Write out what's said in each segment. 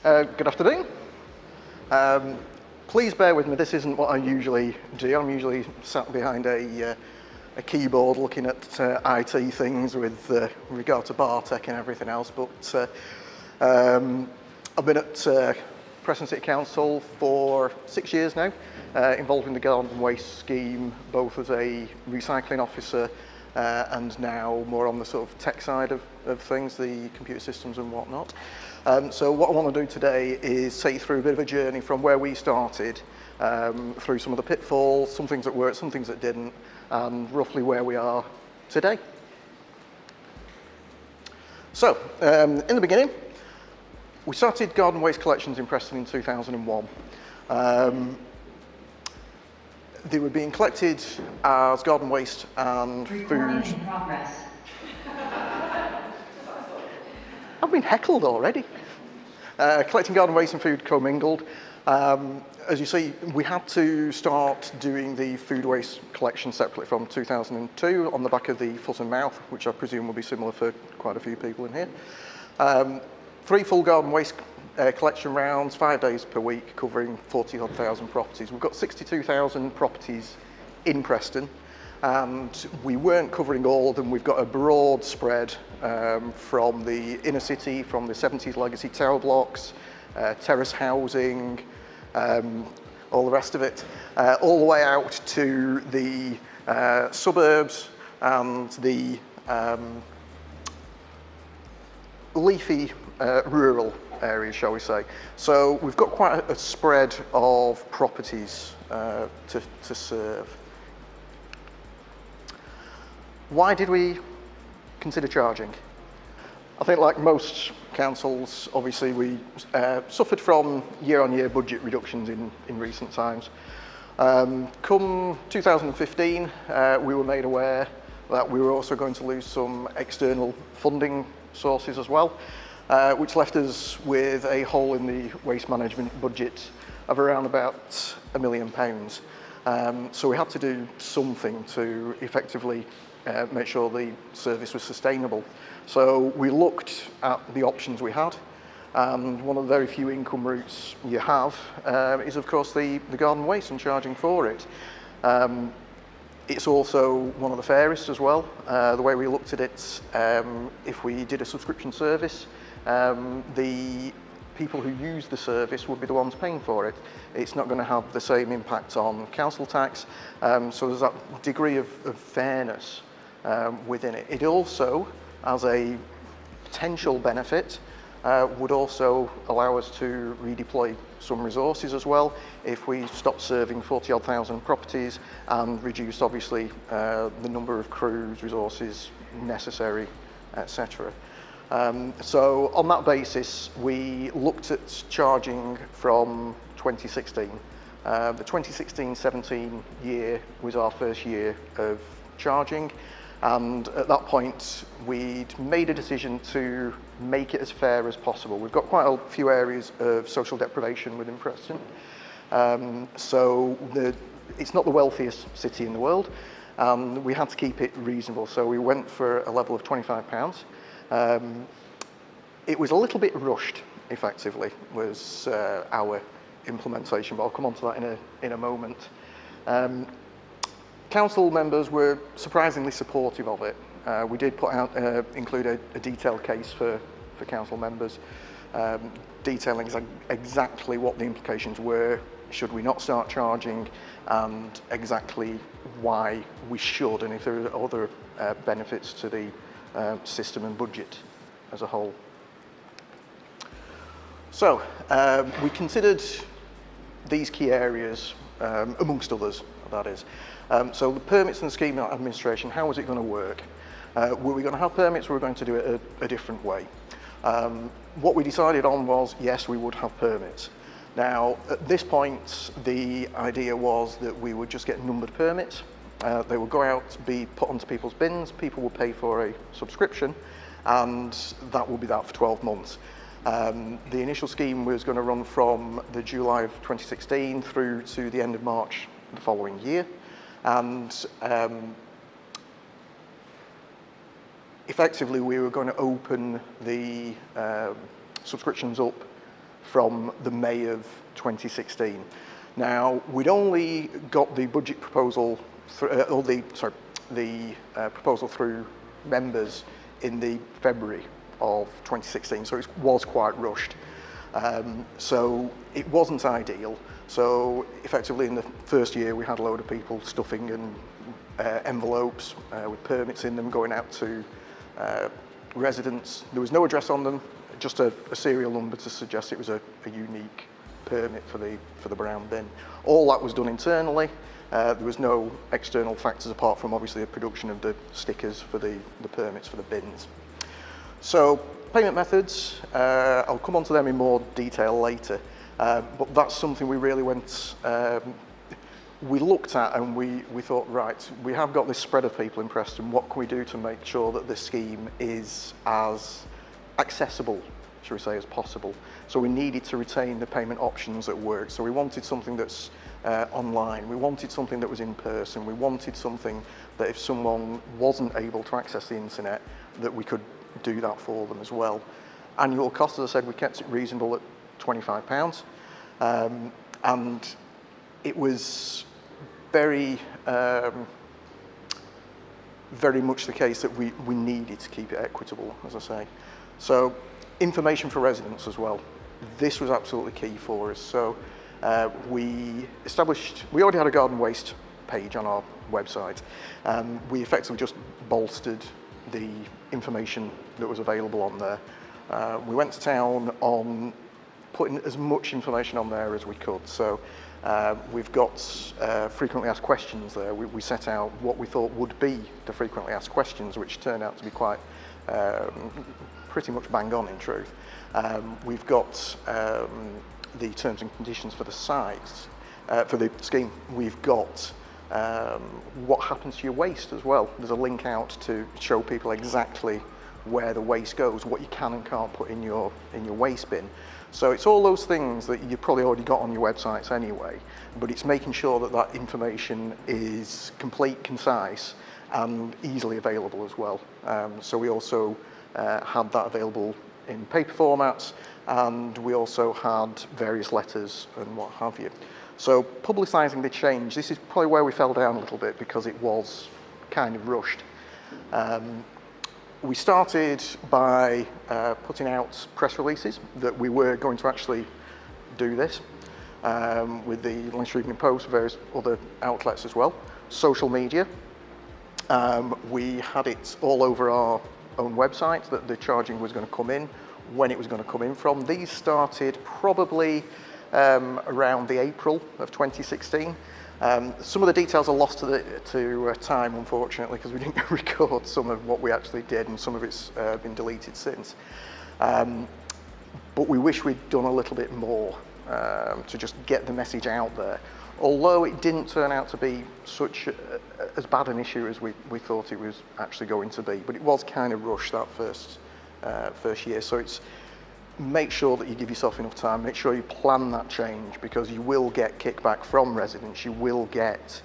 Good afternoon. Please bear with me, this isn't what I usually do. I'm usually sat behind a keyboard looking at IT things with regard to Bartek and everything else, but I've been at Preston City Council for 6 years now, involved in the garden waste scheme, both as a recycling officer and now more on the sort of tech side of things, the computer systems and whatnot. So what I want to do today is take you through a bit of a journey from where we started, through some of the pitfalls, some things that worked, some things that didn't, and roughly where we are today. So, in the beginning, we started garden waste collections in Preston in 2001. They were being collected as garden waste and food. In progress. I've been heckled already. Collecting garden waste and food commingled. As you see, we had to start doing the food waste collection separately from 2002 on the back of the foot and mouth, which I presume will be similar for quite a few people in here. 3 full garden waste collection rounds, 5 days per week, covering 40-odd thousand properties. We've got 62,000 properties in Preston, and we weren't covering all of them. We've got a broad spread from the inner city, from the 70s legacy tower blocks, terrace housing, all the rest of it, all the way out to the suburbs and the leafy rural areas, shall we say. So we've got quite a spread of properties to serve. Why did we consider charging? I think like most councils, obviously we suffered from year-on-year budget reductions in recent times. Come 2015, we were made aware that we were also going to lose some external funding sources as well, which left us with a hole in the waste management budget of around about £1 million. So we had to do something to effectively make sure the service was sustainable. So we looked at the options we had, and one of the very few income routes you have is of course the garden waste and charging for it. It's also one of the fairest as well. The way we looked at it, if we did a subscription service, the people who use the service would be the ones paying for it. It's not going to have the same impact on council tax, so there's that degree of fairness within it. It also, as a potential benefit, would also allow us to redeploy some resources as well if we stopped serving 40-odd thousand properties and reduced obviously the number of crews, resources necessary, etc. So on that basis, we looked at charging from 2016. The 2016-17 year was our first year of charging, and at that point we'd made a decision to make it as fair as possible. We've got quite a few areas of social deprivation within Preston, so it's not the wealthiest city in the world, and we had to keep it reasonable, so we went for a level of £25. It was a little bit rushed, effectively, was our implementation, but I'll come on to that in a moment. Council members were surprisingly supportive of it. We did put out, include a detailed case for council members, detailing exactly what the implications were should we not start charging, and exactly why we should, and if there are other benefits to the system and budget as a whole. So we considered these key areas, amongst others, that is. So the permits and scheme administration, how was it going to work? Were we going to have permits, or were we going to do it a different way? What we decided on was, yes, we would have permits. Now, at this point, the idea was that we would just get numbered permits. They would go out, be put onto people's bins, people would pay for a subscription, and that would be that for 12 months. The initial scheme was going to run from the July of 2016 through to the end of March the following year, and effectively we were going to open the subscriptions up from the May of 2016. Now, we'd only got the budget proposal, proposal through members in the February of 2016, so it was quite rushed. So it wasn't ideal. So effectively in the first year we had a load of people stuffing and envelopes with permits in them going out to residents. There was no address on them, just a serial number to suggest it was a unique permit for the brown bin. All that was done internally. There was no external factors apart from obviously the production of the stickers for the permits for the bins. So payment methods, I'll come on to them in more detail later, but that's something we really we looked at and we thought, right, we have got this spread of people in Preston, what can we do to make sure that this scheme is as accessible, shall we say, as possible? So we needed to retain the payment options that work. So we wanted something that's online, we wanted something that was in person, we wanted something that if someone wasn't able to access the internet, that we could do that for them as well. Annual cost, as I said, we kept it reasonable at £25. And it was very much the case that we needed to keep it equitable, as I say. So information for residents as well. This was absolutely key for us. So we already had a garden waste page on our website. We effectively just bolstered the information that was available on there. We went to town on putting as much information on there as we could. So we've got frequently asked questions there. We set out what we thought would be the frequently asked questions, which turned out to be quite pretty much bang on in truth. We've got the terms and conditions for the sites, for the scheme. We've got what happens to your waste as well. There's a link out to show people exactly where the waste goes, what you can and can't put in your waste bin. So it's all those things that you've probably already got on your websites anyway, but it's making sure that that information is complete, concise, and easily available as well. So we also had that available in paper formats, and we also had various letters and what have you. So publicising the change, this is probably where we fell down a little bit because it was kind of rushed. We started by putting out press releases that we were going to actually do this with the Lancashire Evening Post, various other outlets as well. Social media, we had it all over our own website that the charging was going to come in, when it was going to come in from. These started probably around the April of 2016. Some of the details are lost to time, unfortunately, because we didn't record some of what we actually did, and some of it's been deleted since. But we wish we'd done a little bit more to just get the message out there. Although it didn't turn out to be such as bad an issue as we thought it was actually going to be, but it was kind of rushed that first year. So it's make sure that you give yourself enough time, make sure you plan that change, because you will get kickback from residents, you will get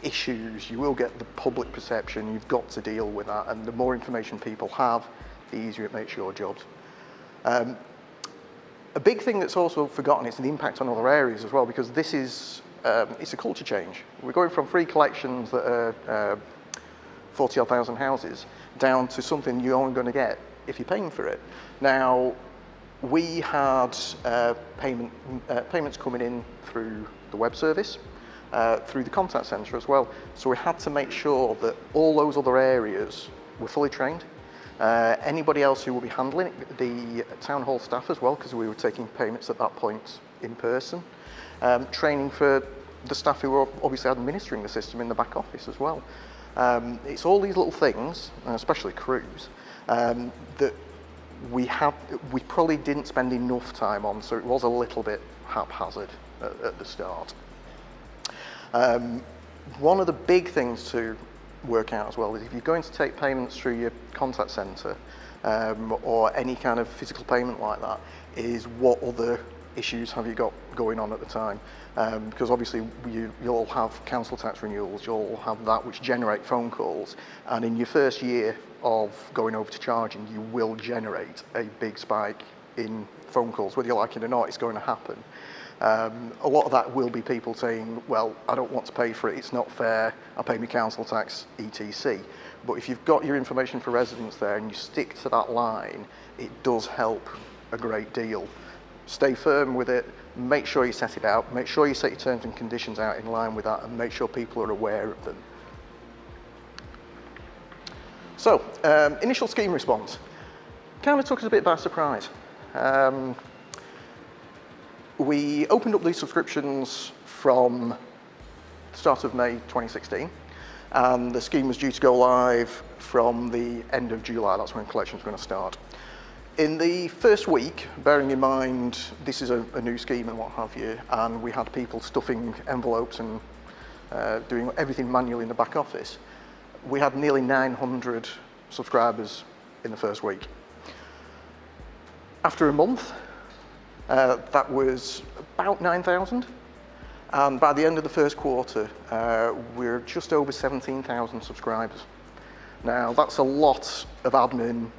issues, you will get the public perception, you've got to deal with that, and the more information people have, the easier it makes your jobs. A big thing that's also forgotten is the impact on other areas as well, because this is, it's a culture change. We're going from free collections that are 40,000 odd houses down to something you're only going to get if you're paying for it. Now, we had payments coming in through the web service, through the contact centre as well. So we had to make sure that all those other areas were fully trained. Anybody else who will be handling it, the town hall staff as well, because we were taking payments at that point in person. Training for the staff who were obviously administering the system in the back office as well. It's all these little things, especially crews, that we probably didn't spend enough time on, so it was a little bit haphazard at the start. One of the big things to work out as well is if you're going to take payments through your contact centre or any kind of physical payment like that, is what other issues have you got going on at the time? Because obviously you'll have council tax renewals, you'll have that which generate phone calls, and in your first year of going over to charging, you will generate a big spike in phone calls, whether you like it or not, it's going to happen. A lot of that will be people saying, well, I don't want to pay for it, it's not fair, I pay my council tax, etc. But if you've got your information for residents there and you stick to that line, it does help a great deal. Stay firm with it, make sure you set it out, make sure you set your terms and conditions out in line with that, and make sure people are aware of them. So, initial scheme response. Kind of took us a bit by surprise. We opened up these subscriptions from the start of May 2016, and the scheme was due to go live from the end of July. That's when collection was going to start. In the first week, bearing in mind this is a new scheme and what have you, and we had people stuffing envelopes and doing everything manually in the back office, we had nearly 900 subscribers in the first week. After a month, that was about 9,000. And by the end of the first quarter, we're just over 17,000 subscribers. Now, that's a lot of admin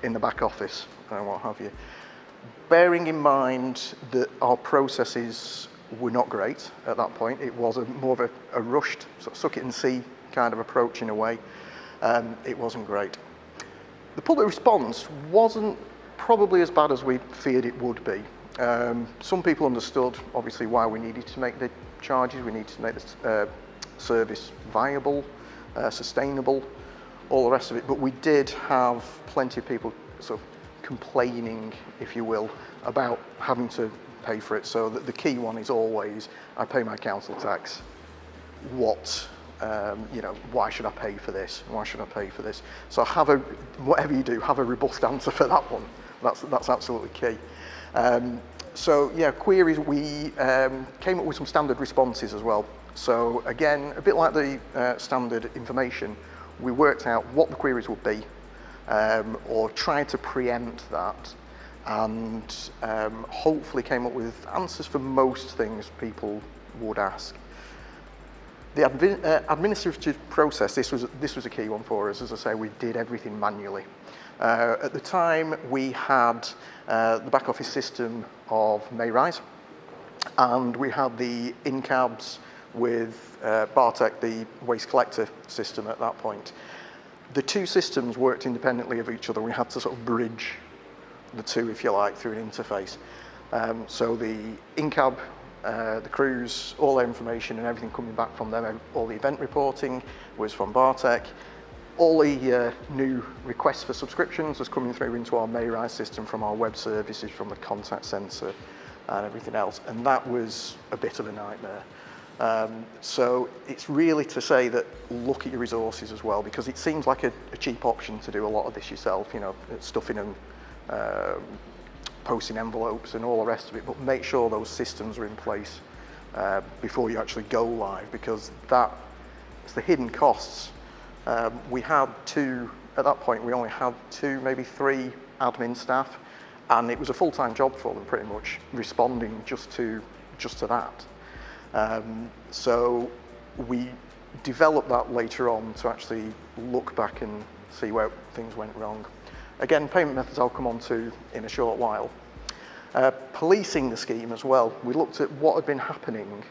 in the back office and what have you. Bearing in mind that our processes were not great at that point, it was more of a rushed, sort of suck it and see kind of approach in a way. It wasn't great. The public response wasn't probably as bad as we feared it would be. Some people understood, obviously, why we needed to make the charges. We needed to make the service viable, sustainable, all the rest of it. But we did have plenty of people sort of complaining, if you will, about having to pay for it. So the key one is always, I pay my council tax. Why should I pay for this? Why should I pay for this? So whatever you do, have a robust answer for that one. That's absolutely key. Queries, we came up with some standard responses as well. So again, a bit like the standard information, we worked out what the queries would be, or tried to preempt that, and hopefully came up with answers for most things people would ask. The administrative process, this was a key one for us. As I say, we did everything manually. At the time, we had the back office system of Mayrise, and we had the in-cabs with Bartek, the waste collector system at that point. The two systems worked independently of each other. We had to sort of bridge the two, if you like, through an interface. So the in-cab, the crews, all their information and everything coming back from them, all the event reporting was from Bartek. All the new requests for subscriptions was coming through into our Mayrise system from our web services, from the contact centre and everything else. And that was a bit of a nightmare. So it's really to say that look at your resources as well, because it seems like a cheap option to do a lot of this yourself, stuffing and posting envelopes and all the rest of it, but make sure those systems are in place before you actually go live, because it's the hidden costs. We had at that point, we only had 2, maybe 3 admin staff, and it was a full-time job for them pretty much, responding just to that. So we developed that later on to actually look back and see where things went wrong. Again, payment methods I'll come on to in a short while. Policing the scheme as well. We looked at what had been happening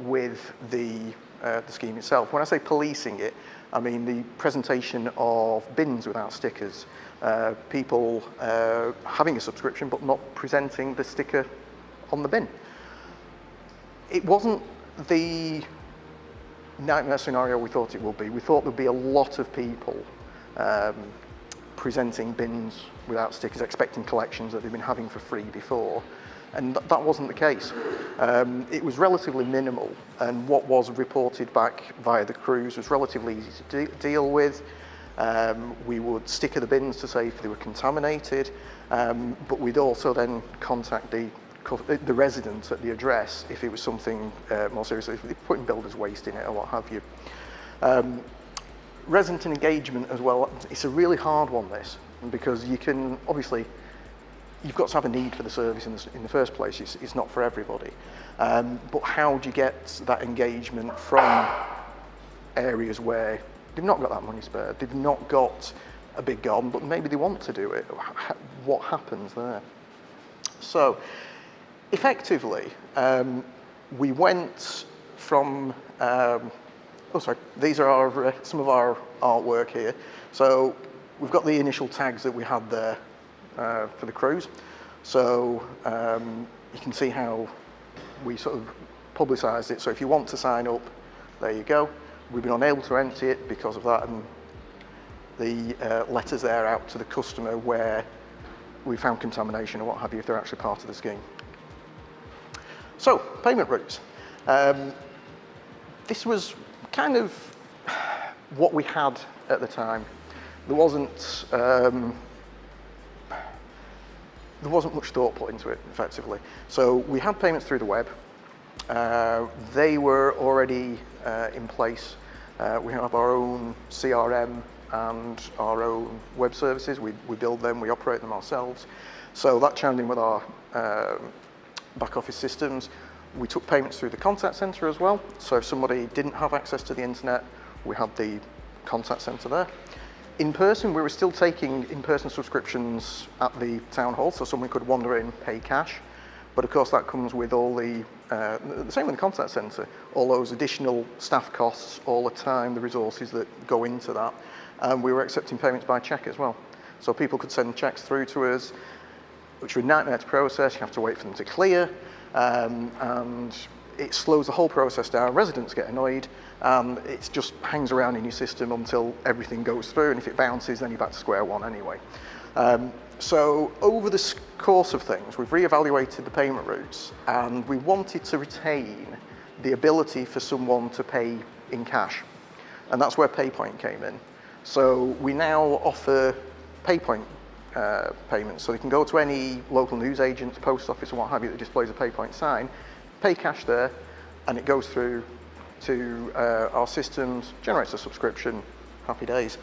with the scheme itself. When I say policing it, I mean the presentation of bins without stickers, people having a subscription but not presenting the sticker on the bin. It wasn't the nightmare scenario we thought it would be. We thought there'd be a lot of people presenting bins without stickers, expecting collections that they've been having for free before, and that wasn't the case. It was relatively minimal, and what was reported back via the crews was relatively easy to deal with. We would sticker the bins to say if they were contaminated, but we'd also then contact the residents at the address if it was something more serious, if they're putting builder's waste in it or what have you. Resident engagement as well, it's a really hard one, this, because you can, obviously, you've got to have a need for the service in the first place. It's not for everybody. But how do you get that engagement from areas where they've not got that money spared, they've not got a big garden, but maybe they want to do it? What happens there? So effectively, we went from, these are some of our artwork here. So we've got the initial tags that we had there for the cruise. So you can see how we sort of publicised it. So if you want to sign up, there you go. We've been unable to empty it because of that, and the letters there out to the customer where we found contamination or what have you, if they're actually part of the scheme. So, payment routes. This was kind of what we had at the time. There wasn't much thought put into it, effectively. So we had payments through the web. They were already in place. We have our own CRM and our own web services. We build them, we operate them ourselves. So that chimed in with our back office systems. We took payments through the contact centre as well. So if somebody didn't have access to the internet, we had the contact centre there. In person, we were still taking in-person subscriptions at the town hall, so someone could wander in, pay cash. But of course that comes with all the same with the contact centre, all those additional staff costs, all the time, the resources that go into that. And we were accepting payments by cheque as well. So people could send cheques through to us, which were a nightmare to process. You have to wait for them to clear, and it slows the whole process down. Residents get annoyed, and it just hangs around in your system until everything goes through, and if it bounces, then you're back to square one anyway. So over the course of things, we've reevaluated the payment routes, and we wanted to retain the ability for someone to pay in cash, and that's where PayPoint came in. So we now offer PayPoint payments, so you can go to any local newsagent, post office, or what have you that displays a PayPoint sign, pay cash there, and it goes through to our systems, generates a subscription, happy days.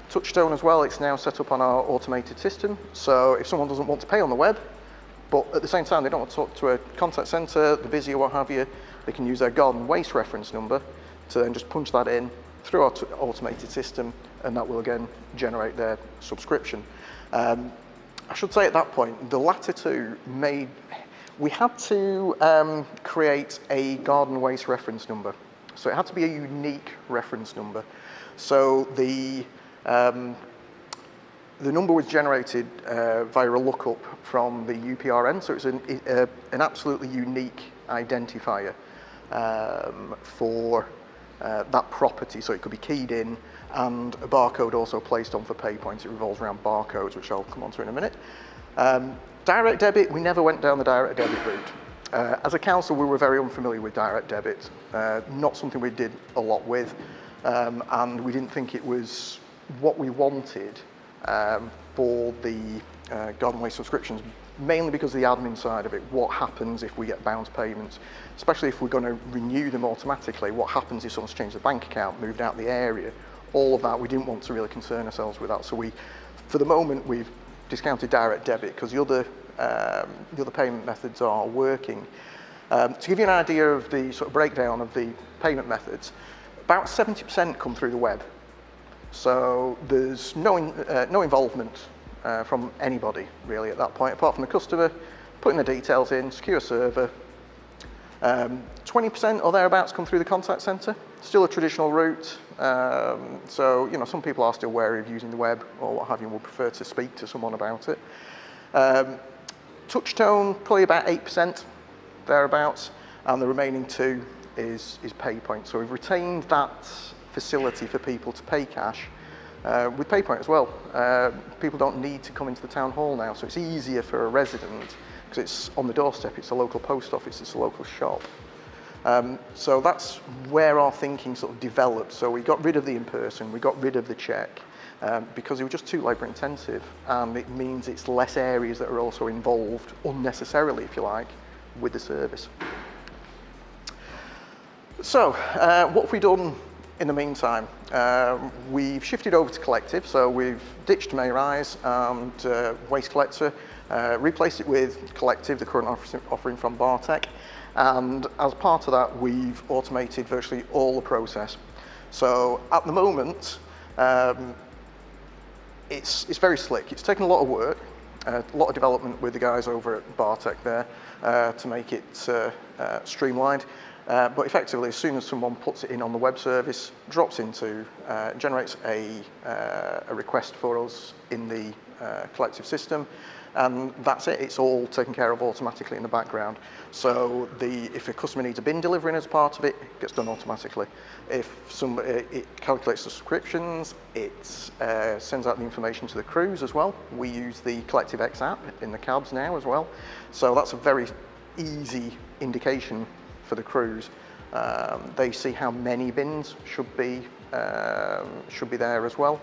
Touchstone as well, it's now set up on our automated system, so if someone doesn't want to pay on the web, but at the same time they don't want to talk to a contact centre, they're busy or what have you, they can use their garden waste reference number to then just punch that in through our automated system, and that will again generate their subscription. I should say at that point, the latter two we had to create a garden waste reference number. So it had to be a unique reference number. So the number was generated via a lookup from the UPRN, so it's an absolutely unique identifier for that property, so it could be keyed in, and a barcode also placed on for PayPoint. It revolves around barcodes, which I'll come on to in a minute. Direct debit, we never went down the direct debit route. As a council, we were very unfamiliar with direct debit, not something we did a lot with, and we didn't think it was what we wanted for the garden waste subscriptions, mainly because of the admin side of it. What happens if we get bounce payments, especially if we're going to renew them automatically? What happens if someone's changed the bank account, moved out the area? All of that, we didn't want to really concern ourselves with that. So for the moment, we've discounted direct debit because the other payment methods are working. To give you an idea of the sort of breakdown of the payment methods, about 70% come through the web. So there's no involvement from anybody really at that point, apart from the customer putting the details in, secure server. 20% or thereabouts come through the contact centre, still a traditional route. So some people are still wary of using the web or what have you, and would prefer to speak to someone about it. Touchstone, probably about 8% thereabouts, and the remaining 2% is PayPoint. So we've retained that facility for people to pay cash with PayPoint as well. People don't need to come into the town hall now, so it's easier for a resident because it's on the doorstep, it's a local post office, it's a local shop. So that's where our thinking sort of developed. So we got rid of the in-person, we got rid of the cheque, because it was just too labour intensive, and it means it's less areas that are also involved unnecessarily, if you like, with the service. So what have we done in the meantime? We've shifted over to collective, so we've ditched Mayrise and Waste Collector, replaced it with collective, the current offering from Bartek, and as part of that we've automated virtually all the process. So at the moment it's very slick. It's taken a lot of work, A lot of development with the guys over at Bartek there to make it streamlined. But effectively, as soon as someone puts it in on the web service, drops into, generates a request for us in the collective system, and that's it. It's all taken care of automatically in the background. So if a customer needs a bin delivering as part of it, it gets done automatically. If it calculates the subscriptions, it sends out the information to the crews as well. We use the Collective X app in the cabs now as well. So that's a very easy indication for the crews. They see how many bins should be there as well.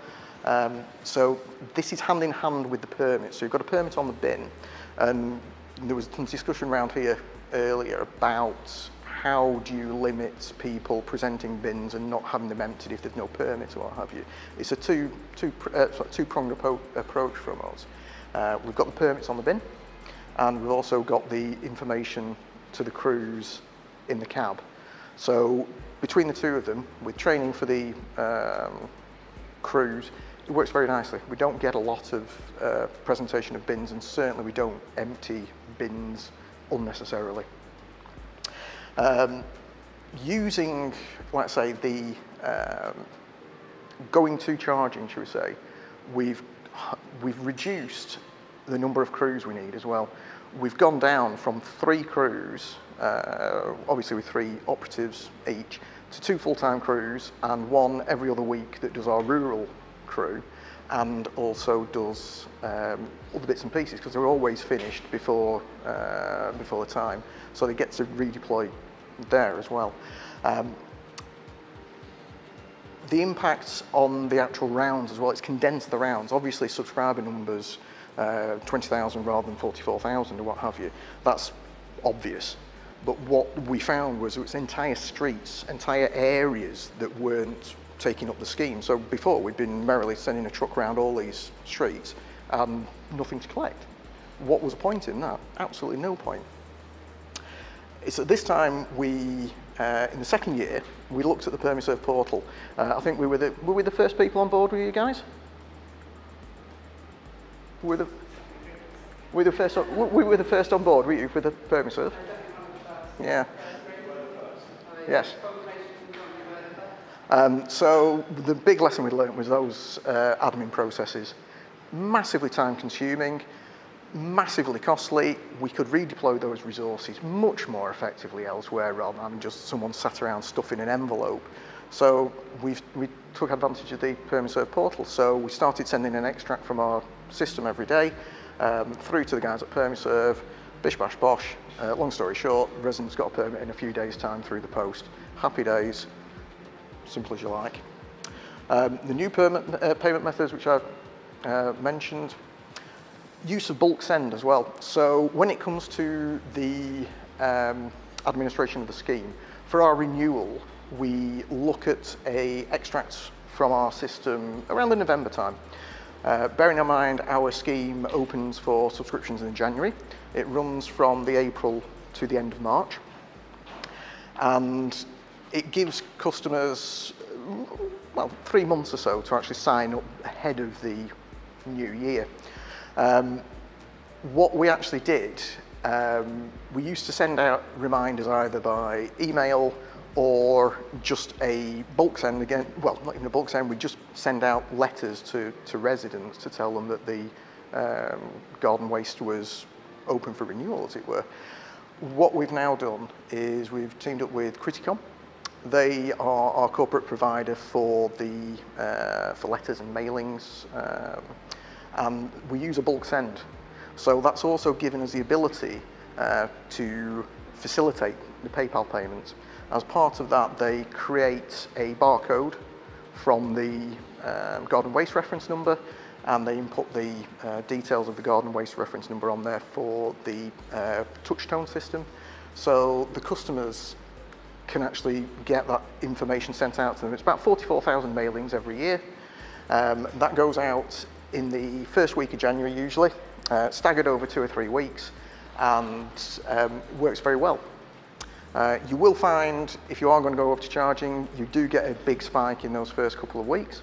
So this is hand in hand with the permit. So you've got a permit on the bin, and there was some discussion around here earlier about how do you limit people presenting bins and not having them emptied if there's no permit or what have you. It's a two-pronged approach from us. We've got the permits on the bin, and we've also got the information to the crews in the cab. So between the two of them, with training for the crews, it works very nicely. We don't get a lot of presentation of bins, and certainly we don't empty bins unnecessarily. Using, let's say, the going to charging, should we say, we've reduced the number of crews we need as well. We've gone down from 3 crews, obviously with 3 operatives each, to 2 full-time crews and 1 every other week that does our rural crew and also does other bits and pieces, because they're always finished before the time, so they get to redeploy there as well. The impact on the actual rounds as well, it's condensed the rounds. Obviously subscriber numbers, 20,000 rather than 44,000 or what have you, that's obvious. But what we found was it was entire streets, entire areas that weren't taking up the scheme. So before we'd been merrily sending a truck around all these streets and nothing to collect. What was the point in that? Absolutely no point. It's at this time in the second year, we looked at the PermiServe portal. I think were we the first people on board with you guys? We were the first on board, were you, for the PermiServe? Yeah. Yes. So the big lesson we learned was those admin processes. Massively time consuming, massively costly. We could redeploy those resources much more effectively elsewhere rather than just someone sat around stuffing an envelope. So we took advantage of the PermiServe portal. So we started sending an extract from our system every day through to the guys at PermiServe, bish bash bosh. Long story short, residents got a permit in a few days' time through the post. Happy days, simple as you like. The new payment methods which I mentioned, use of bulk send as well. So when it comes to the administration of the scheme, for our renewal, we look at a extract from our system around the November time. Bearing in mind our scheme opens for subscriptions in January. It runs from the April to the end of March. And it gives customers, well, 3 months or so to actually sign up ahead of the new year. What we actually did, we used to send out reminders either by email or just a bulk send again. Well, not even a bulk send, we just send out letters to residents to tell them that the garden waste was open for renewal, as it were. What we've now done is we've teamed up with Criticom. They are our corporate provider for the for letters and mailings, and we use a bulk send. So that's also given us the ability to facilitate the PayPal payments. As part of that, they create a barcode from the garden waste reference number, and they input the details of the garden waste reference number on there for the touch tone system. So the customers can actually get that information sent out to them. It's about 44,000 mailings every year. That goes out in the first week of January usually, staggered over 2 or 3 weeks, and works very well. You will find, if you are going to go up to charging, you do get a big spike in those first couple of weeks.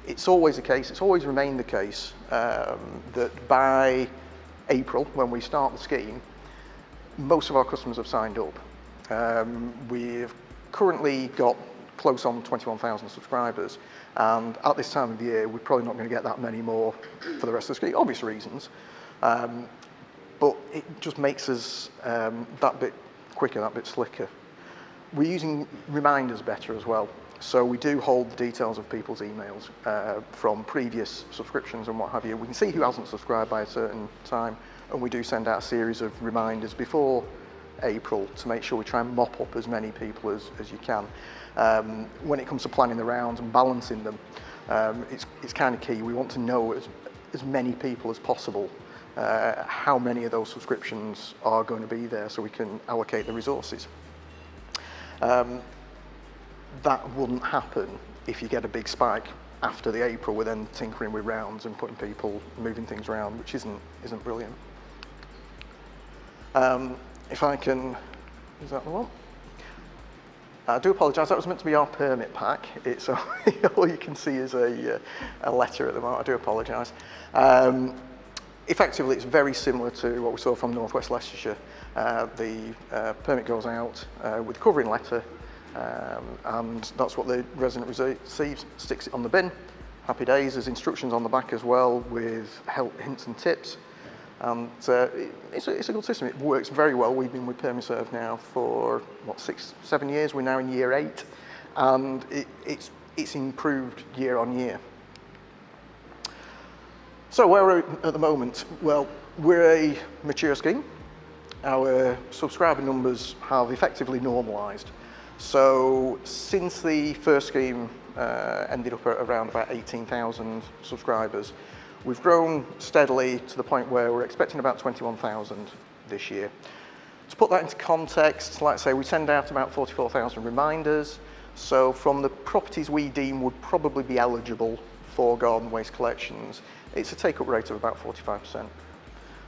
It's always the case, it's always remained the case, that by April, when we start the scheme, most of our customers have signed up. We've currently got close on 21,000 subscribers, and at this time of the year, we're probably not going to get that many more for the rest of the scheme, obvious reasons. But it just makes us that bit quicker, that bit slicker. We're using reminders better as well. So we do hold the details of people's emails from previous subscriptions and what have you. We can see who hasn't subscribed by a certain time, and we do send out a series of reminders before April to make sure we try and mop up as many people as you can. When it comes to planning the rounds and balancing them, it's kind of key. We want to know as many people as possible how many of those subscriptions are going to be there so we can allocate the resources. That wouldn't happen if you get a big spike after the April. We're then tinkering with rounds and putting people, moving things around, which isn't brilliant. If I can, is that the one? I do apologise, that was meant to be our permit pack. It's all you can see is a letter at the moment. I do apologise. Effectively, it's very similar to what we saw from North West Leicestershire. The permit goes out with a covering letter, and that's what the resident receives, sticks it on the bin. Happy days. There's instructions on the back as well with help, hints and tips. And it's a good system. It works very well. We've been with PermiServe now for, what, 6-7 years. We're now in year 8, and it's improved year on year. So where are we at the moment? Well, we're a mature scheme. Our subscriber numbers have effectively normalised. So since the first scheme ended up at around about 18,000 subscribers, we've grown steadily to the point where we're expecting about 21,000 this year. To put that into context, like I say, we send out about 44,000 reminders. So from the properties we deem would probably be eligible for garden waste collections, it's a take-up rate of about 45%.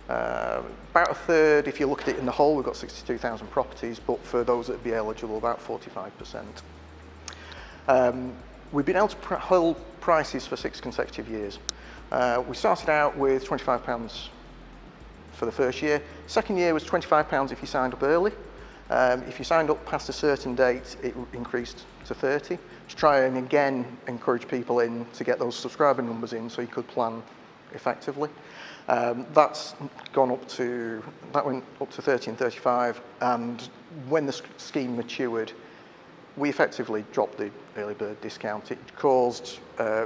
About a third, if you look at it in the whole, we've got 62,000 properties, but for those that would be eligible, about 45%. We've been able to hold prices for 6 consecutive years. We started out with £25 for the first year. Second year was £25 if you signed up early. If you signed up past a certain date, it increased to 30 to try and again encourage people in to get those subscriber numbers in so you could plan effectively. That went up to 30 and 35, and when the scheme matured, we effectively dropped the early bird discount. It caused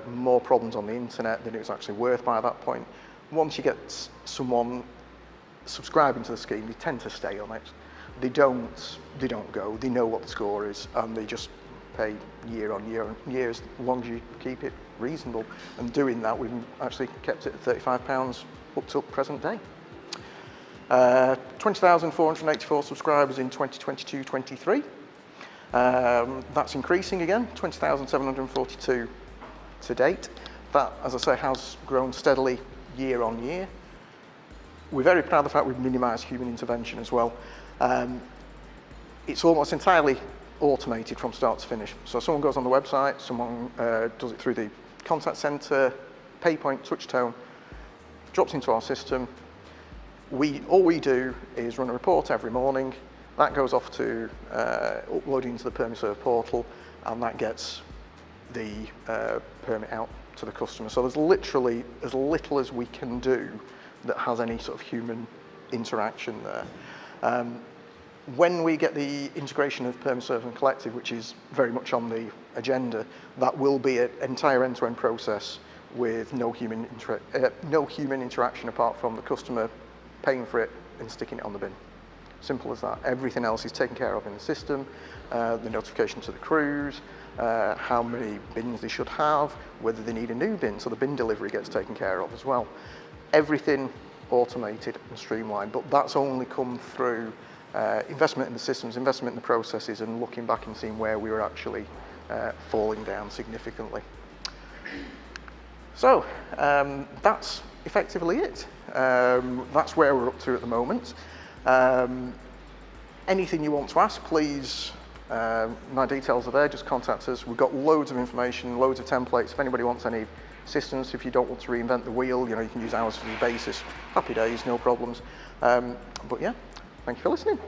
more problems on the internet than it was actually worth by that point. Once you get someone subscribing to the scheme, they tend to stay on it. They don't go. They know what the score is, and they just pay year on year as long as you keep it reasonable. And doing that, we've actually kept it at £35 up till present day. 20,484 subscribers in 2022-23. That's increasing again, 20,742 to date. That, as I say, has grown steadily year on year. We're very proud of the fact we've minimised human intervention as well. It's almost entirely automated from start to finish. So someone goes on the website, someone does it through the contact centre, PayPoint, Touchtone, drops into our system. All we do is run a report every morning. That goes off to uploading into the PermiServe portal, and that gets the permit out to the customer. So there's literally as little as we can do that has any sort of human interaction there. When we get the integration of PermiServe and Collective, which is very much on the agenda, that will be an entire end-to-end process with no human interaction apart from the customer paying for it and sticking it on the bin. Simple as that. Everything else is taken care of in the system. The notification to the crews, how many bins they should have, whether they need a new bin, so the bin delivery gets taken care of as well. Everything automated and streamlined, but that's only come through investment in the systems, investment in the processes, and looking back and seeing where we were actually falling down significantly. So that's effectively it. That's where we're up to at the moment. Anything you want to ask, please My details are there, just contact us. We've got loads of information, loads of templates. If anybody wants any assistance, if you don't want to reinvent the wheel, you can use ours for the basis. Happy days, no problems. But yeah, thank you for listening.